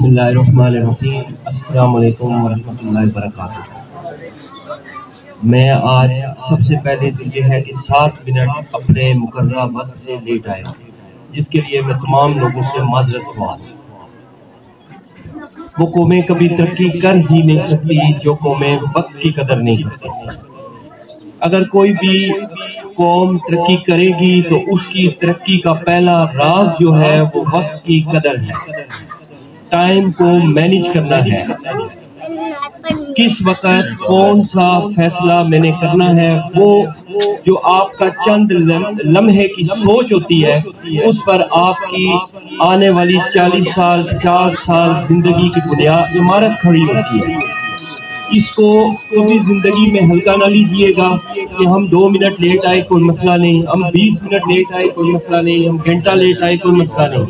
बिस्मिल्लाहिर्रहमानिर्रहीम। अस्सलाम वालेकुम वरहमतुल्लाहि वबरकातुहू। मैं आज सबसे पहले तो ये है कि 7 मिनट अपने मुकर्ररा वक्त से लेट आया, जिसके लिए मैं तमाम लोगों से माजरत हुआ। वो कौमें कभी तरक्की कर ही नहीं सकती जो कौमें वक्त की कदर नहीं करती। अगर कोई भी कौम तरक्की करेगी तो उसकी तरक्की का पहला राज जो है वो वक्त की कदर है, टाइम को मैनेज करना है। किस वक्त कौन सा फैसला मैंने करना है, वो जो आपका चंद लम्हे की सोच होती है, उस पर आपकी आने वाली 40 साल 50 साल जिंदगी की बुनियाद इमारत खड़ी होती है। इसको कभी जिंदगी में हल्का ना लीजिएगा कि हम 2 मिनट लेट आए कोई मसला नहीं, हम 20 मिनट लेट आए कोई मसला नहीं, हम घंटा लेट आए कोई मसला नहीं।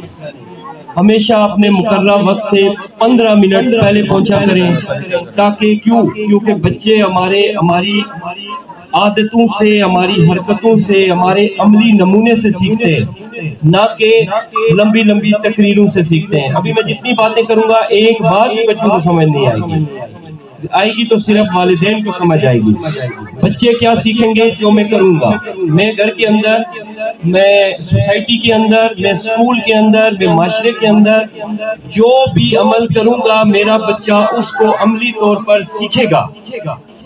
हमेशा अपने मुकर्ररा वक्त से 15 मिनट पहले पहुंचा करें, ताकि क्योंकि बच्चे हमारी आदतों से, हमारी हरकतों से, हमारे अमली नमूने से सीखते हैं, ना कि लंबी लंबी तकरीरों से सीखते हैं। अभी मैं जितनी बातें करूंगा एक बार भी बच्चों को समझ नहीं आएगी तो सिर्फ वालिदैन को समझ आएगी। बच्चे क्या सीखेंगे? जो मैं करूंगा, मैं घर के अंदर, मैं सोसाइटी के अंदर, मैं स्कूल के अंदर, मैं माशरे के अंदर जो भी अमल करूंगा, मेरा बच्चा उसको अमली तौर पर सीखेगा।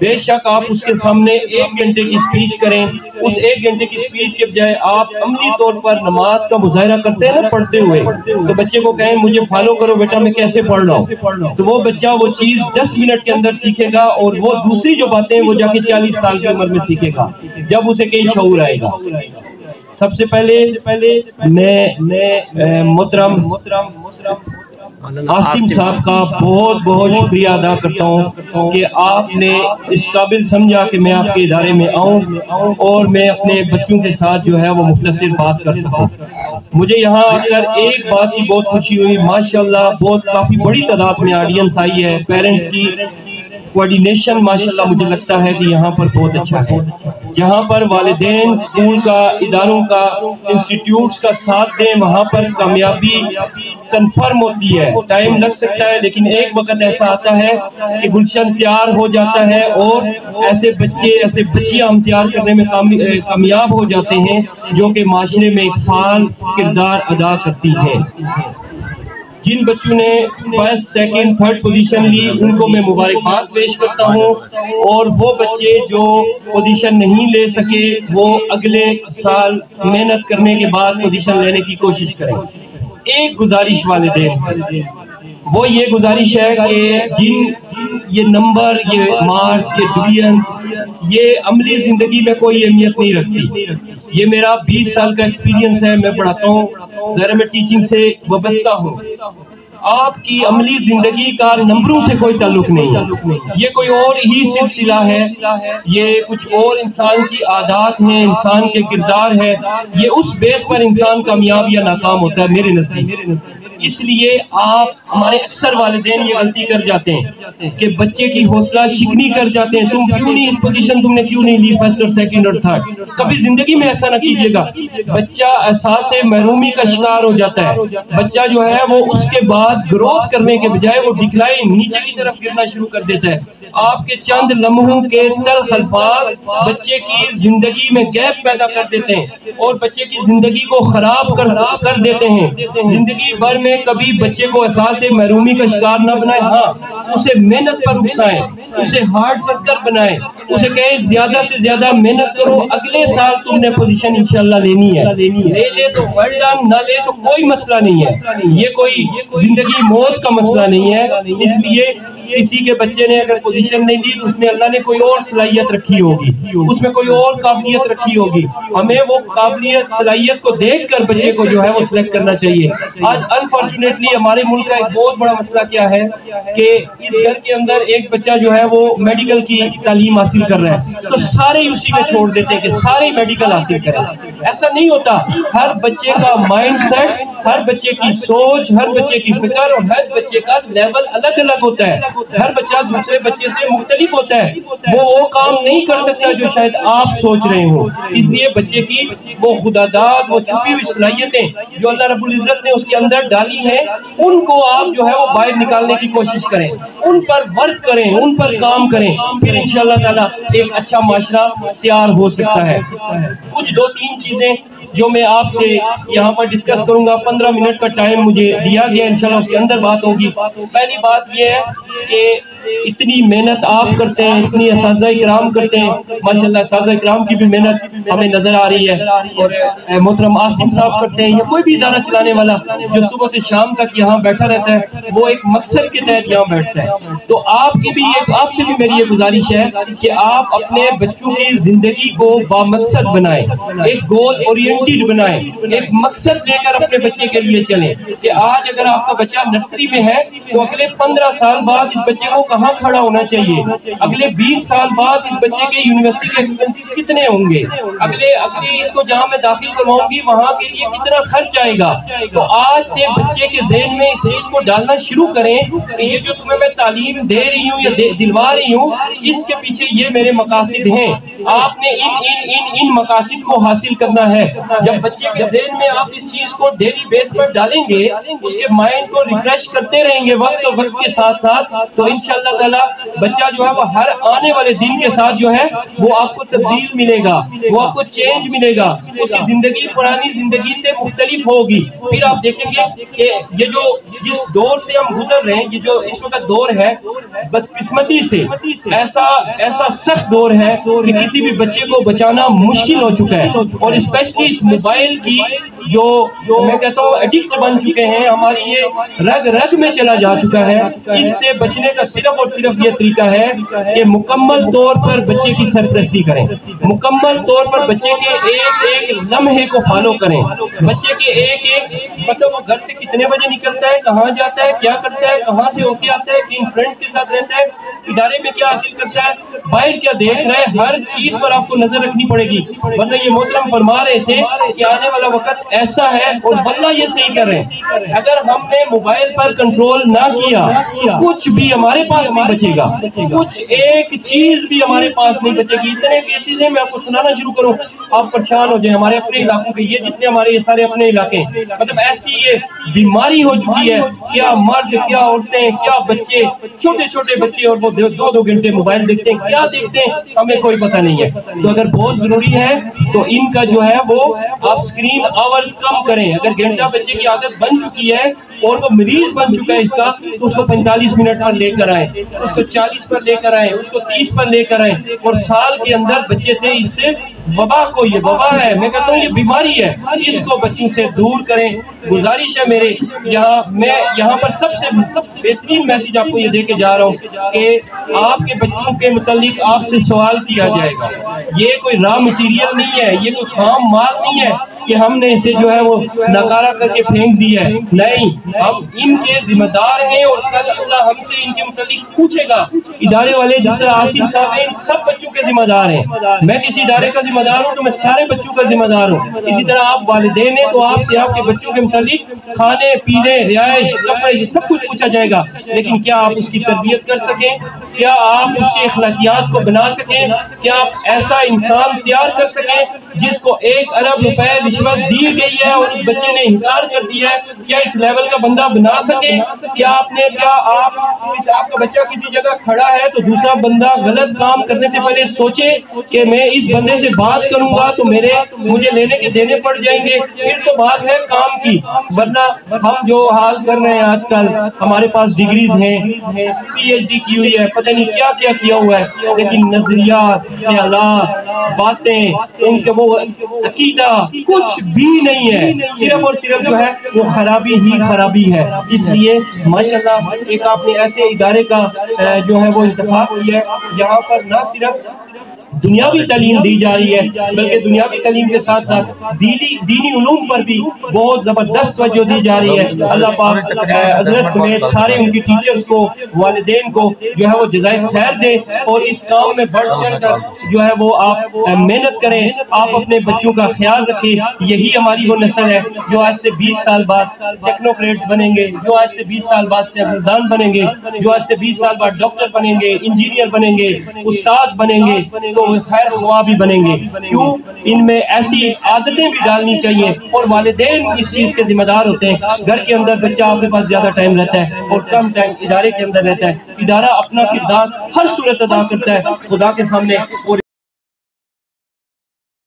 बेशक आप उसके सामने 1 घंटे की स्पीच करें, उस 1 घंटे की स्पीच के बजाय आप अमली तौर पर नमाज का मुजाहिरा करते हैं ना पढ़ते हुए, तो बच्चे को कहें मुझे फॉलो करो बेटा, मैं कैसे पढ़ रहा हूँ, तो वो बच्चा वो चीज 10 मिनट के अंदर सीखेगा और वो दूसरी जो बातें वो जाके 40 साल की उम्र में सीखेगा, जब उसे कहीं शऊर आएगा। सबसे पहले मैं मोहतरम आसिम साहब का बहुत बहुत शुक्रिया अदा करता हूँ कि आपने इस काबिल समझा कि मैं आपके इदारे में आऊँ और मैं अपने बच्चों के साथ जो है वो मुख्तसर बात कर सकूँ। मुझे यहाँ आकर एक बात की बहुत खुशी हुई, माशाल्लाह बहुत काफ़ी बड़ी तादाद में ऑडियंस आई है। पेरेंट्स की कोऑर्डिनेशन माशाल्लाह मुझे लगता है कि यहाँ पर बहुत अच्छा है। जहाँ पर वालिदैन स्कूल का, इदारों का, इंस्टीट्यूट्स का साथ दें, वहाँ पर कामयाबी कंफर्म होती है। टाइम लग सकता है, लेकिन एक वक्त ऐसा आता है कि गुलशन तैयार हो जाता है और ऐसे बच्चे, ऐसे बच्चियाँ हम तैयार करने में कामयाब हो जाते हैं जो कि माशरे में एक फाल किरदार अदा करती है। जिन बच्चों ने फर्स्ट, सेकंड, थर्ड पोजीशन ली, उनको मैं मुबारकबाद पेश करता हूँ, और वो बच्चे जो पोजीशन नहीं ले सके वो अगले साल मेहनत करने के बाद पोजीशन लेने की कोशिश करें। एक गुजारिश वालिदैन से, वो ये गुजारिश है कि जिन ये नंबर, ये मार्क्स, ये डिवीजन, ये अमली जिंदगी में कोई अहमियत नहीं रखती। ये मेरा 20 साल का एक्सपीरियंस है, मैं पढ़ाता हूँ, ज़रा मैं टीचिंग से वाबस्ता हूँ। आपकी अमली जिंदगी का नंबरों से कोई ताल्लुक नहीं है, ये कोई और ही सिलसिला है, ये कुछ और इंसान की आदत है, इंसान के किरदार है, ये उस बेस पर इंसान कामयाब या नाकाम होता है मेरे नज़दीक। इसलिए आप, हमारे अक्सर वालिदैन ये गलती कर जाते हैं कि बच्चे की हौसला शिकनी कर जाते हैं, तुम क्यों नहीं पोजीशन, तुमने क्यों नहीं ली फर्स्ट और सेकंड और थर्ड। कभी जिंदगी में ऐसा ना कीजिएगा। बच्चा एहसास महरूमी का शिकार हो जाता है। बच्चा जो है वो उसके बाद ग्रोथ करने के बजाय वो डिक्लाइन, नीचे की तरफ गिरना शुरू कर देता है। आपके चंद लम्हों के तल्ख अल्फाज बच्चे की जिंदगी में गैप पैदा कर देते हैं और बच्चे की जिंदगी को खराब कर देते हैं। जिंदगी भर में कभी बच्चे को एहसास महरूमी का शिकार न बनाए, हाँ उसे मेहनत पर उकसाएं, उसे हार्ड वर्कर बनाएं, उसे कहें ज्यादा से ज्यादा मेहनत करो, अगले साल तुमने पोजीशन इंशाल्लाह लेनी है, ले तो वेल डन, ना ले तो कोई मसला नहीं है। ये कोई जिंदगी मौत का मसला नहीं है। इसलिए किसी के बच्चे ने अगर पोजीशन नहीं ली तो उसमें अल्लाह ने कोई और सलाहियत रखी होगी, उसमें कोई और काबिलियत रखी होगी। हमें वो काबिलियत, सलाहियत को देखकर बच्चे को जो है वो सिलेक्ट करना चाहिए। आज अनफॉर्चुनेटली हमारे मुल्क का एक बहुत बड़ा मसला क्या है कि इस घर के अंदर एक बच्चा जो है वो मेडिकल की तालीम हासिल कर रहा है, तो सारे उसी में छोड़ देते हैं कि सारे मेडिकल हासिल करें। ऐसा नहीं होता। हर बच्चे का माइंड सेट, हर बच्चे की सोच, हर बच्चे की फिक्र और हर बच्चे का लेवल अलग अलग होता है। हर बच्चा दूसरे बच्चे से मुख्तलिफ होता है। वो काम नहीं कर सकता जो शायद आप सोच रहे हो। इसलिए बच्चे की वो खुदादाद, वो छुपी हुई सलाहियतें जो अल्लाह रब्बुल इज्जत ने उसके अंदर डाली हैं, उनको आप जो है वो बाहर निकालने की कोशिश करें, उन पर वर्क करें, उन पर काम करें, फिर इंशाअल्लाह ताला एक अच्छा माशरा तैयार हो सकता है। कुछ 2-3 चीजें जो मैं आपसे यहाँ पर डिस्कस करूंगा, 15 मिनट का टाइम मुझे दिया गया, इंशाल्लाह उसके अंदर बात होगी। पहली बात यह है कि इतनी मेहनत आप करते हैं, इतनी असातिज़ा इकराम करते हैं, माशाल्लाह असातिज़ा इकराम की भी मेहनत हमें नजर आ रही है। और मोहतरम आसिम साहब करते हैं, या कोई भी इदारा चलाने वाला जो सुबह से शाम तक यहाँ बैठा रहता है, वो एक मकसद के तहत यहाँ बैठता है। तो आपसे भी मेरी ये गुजारिश है कि आप अपने बच्चों की जिंदगी को बामकसद बनाएं, एक गोल ओरिएंटेड बनाएं, एक मकसद लेकर अपने बच्चे के लिए चलें कि आज अगर आपका बच्चा नर्सरी में है तो अगले 15 साल बाद इस बच्चे को कहाँ खड़ा होना चाहिए, अगले 20 साल बाद इस बच्चे के यूनिवर्सिटी के एक्सपेंसेस कितने होंगे, अगले इसको जहाँ मैं दाखिल करवाऊंगी वहाँ के लिए कितना खर्च आएगा। तो आज से बच्चे के ज़हन में इस चीज को डालना शुरू करें कि ये जो तुम्हें मैं तालीम दे रही हूँ या दिलवा रही हूँ, इसके पीछे ये मेरे मकासद हैं, आपने इन मकासद को हासिल करना है। जब बच्चे के ज़हन में आप इस चीज को डेली बेस पर डालेंगे, उसके माइंड को रिफ्रेश करते रहेंगे वक्त के साथ साथ, तो इंशाअल्लाह ताला बच्चा जो है वो हर आने वाले दिन के साथ जो है वो आपको तब्दील मिलेगा, वो आपको चेंज मिलेगा, उसकी जिंदगी पुरानी जिंदगी से मुख्तलिफ होगी। फिर आप देखेंगे कि ये जो जिस दौर से हम गुजर रहे हैं, ये जो इस वक्त दौर है, बदकिस्मती से ऐसा सख्त दौर है कि किसी भी बच्चे को बचाना मुश्किल हो चुका है। और स्पेशली इस मोबाइल की जो मैं कहता हूँ एडिक्ट बन चुके हैं, हमारी ये रग रग में चला जा चुका है। इससे बचने का सिर्फ और सिर्फ ये तरीका है कि मुकम्मल तौर पर बच्चे की सरपरस्ती करें, मुकम्मल तौर पर बच्चे के एक लम्हे को फॉलो करें, बच्चे के एक मतलब वो घर से कितने बजे निकलता है, कहाँ जाता है, क्या करता है, कहाँ से होके आता है, किन फ्रेंड्स के साथ रहता है, इदारे में क्या हासिल करता है, बाहर क्या देख रहा है, हर चीज पर आपको नजर रखनी पड़ेगी। वरना ये मोहतरम फरमा रहे थे कि आने वाला वक्त ऐसा है, और वल्लाह ये सही कर रहे हैं, अगर हमने मोबाइल पर कंट्रोल ना किया कुछ भी हमारे पास नहीं बचेगा, कुछ एक चीज भी हमारे पास नहीं बचेगी। इतने केसेस हैं, मैं आपको सुनाना शुरू करूं आप परेशान हो जाए। हमारे अपने इलाकों के ये जितने हमारे ये सारे अपने इलाके, मतलब ऐसी ये बीमारी हो चुकी है, क्या मर्द, क्या औरतें, क्या बच्चे, छोटे छोटे बच्चे, और वो 2-2 घंटे मोबाइल देखते हैं, क्या देखते हैं हमें कोई पता नहीं है। तो अगर बहुत जरूरी है तो इनका जो है वो आप स्क्रीन आवर्स कम करें। अगर घंटा बच्चे की आदत बन चुकी है और वो मरीज बन चुका है इसका, तो उसको 45 मिनट पर लेकर आए, उसको 40 पर लेकर आए, उसको 30 पर लेकर आए, और साल के अंदर बच्चे से इससे वबा को, ये वबा है, मैं कहता हूँ ये बीमारी है, इसको बच्चों से दूर करें। गुजारिश है मेरे मैं यहाँ पर सबसे बेहतरीन मैसेज आपको ये दे के जा रहा हूँ कि आपके बच्चों के मुतालिक आपसे सवाल किया जाएगा। ये कोई रॉ मटीरियल नहीं है, ये कोई खाम माल नहीं है कि हमने इसे जो है वो नकारा करके फेंक दिया है, नहीं, हम इनके जिम्मेदार हैं और कल अल्लाह हमसे इनके मुतालिक पूछेगा। इदारे वाले जिस तरह आसिफ साहब हैं, सब बच्चों के जिम्मेदार हैं, मैं किसी इदारे का जिम्मेदार हूँ तो मैं सारे बच्चों का जिम्मेदार हूँ। इसी तरह आप वालिदैन हैं तो आपसे आपके बच्चों के मुतालिक खाने पीने, रिहाइश, कपड़े, ये सब कुछ पूछा जाएगा। लेकिन क्या आप उसकी तरबियत कर सकें, क्या आप उसके अखलाकियात को बना सकें, क्या आप ऐसा इंसान तैयार कर सकें जिसको 1 अरब रुपए रिश्वत दी गई है और उस बच्चे ने इनकार कर दिया है, क्या इस लेवल का बंदा बना सके? क्या आपका बच्चा किसी जगह खड़ा है तो दूसरा बंदा गलत काम करने से पहले सोचे कि मैं इस बंदे से बात करूंगा तो मुझे लेने के देने पड़ जाएंगे, फिर तो बात है काम की। वरना हम जो हाल कर रहे हैं आजकल, हमारे पास डिग्रीज हैं, PhD की हुई है, पता नहीं क्या क्या किया हुआ है, लेकिन नजरियात, ख्यालात, बातें, उनके वो अकीदा कुछ भी नहीं है, सिर्फ और सिर्फ जो है वो खराबी ही खराबी है। इसलिए माशाल्लाह एक आपने ऐसे इदारे का जो है वो इंतखाब किया है, यहाँ पर ना सिर्फ दुनियावी तालीम दी जा रही है, बल्कि दुनियावी तालीम के साथ साथ दीनी उलूम पर भी बहुत जबरदस्त तवज्जो दी जा रही है। अल्लाह पाक हजरत समेत सारे उनकी टीचर्स को, वालिदैन को जो है वो जज़ाए खैर दे, और इस काम में बढ़ चढ़ कर जो है वो आप मेहनत करें, आप अपने बच्चों का ख्याल रखें। यही हमारी वो नस्ल है जो आज से 20 साल बाद टेक्नोक्रेट्स बनेंगे, जो आज से 20 साल बाद सियासतदान बनेंगे, जो आज से 20 साल बाद डॉक्टर बनेंगे, इंजीनियर बनेंगे, उस्ताद बनेंगे, तो खैर ख्वाह भी बनेंगे। क्यों? इनमें ऐसी आदतें भी डालनी चाहिए, और वालिदैन इस चीज के जिम्मेदार होते हैं। घर के अंदर बच्चा आपके पास ज्यादा टाइम रहता है और कम टाइम इदारे के अंदर रहता है। इदारा अपना किरदार हर सूरत अदा करता है खुदा के सामने, और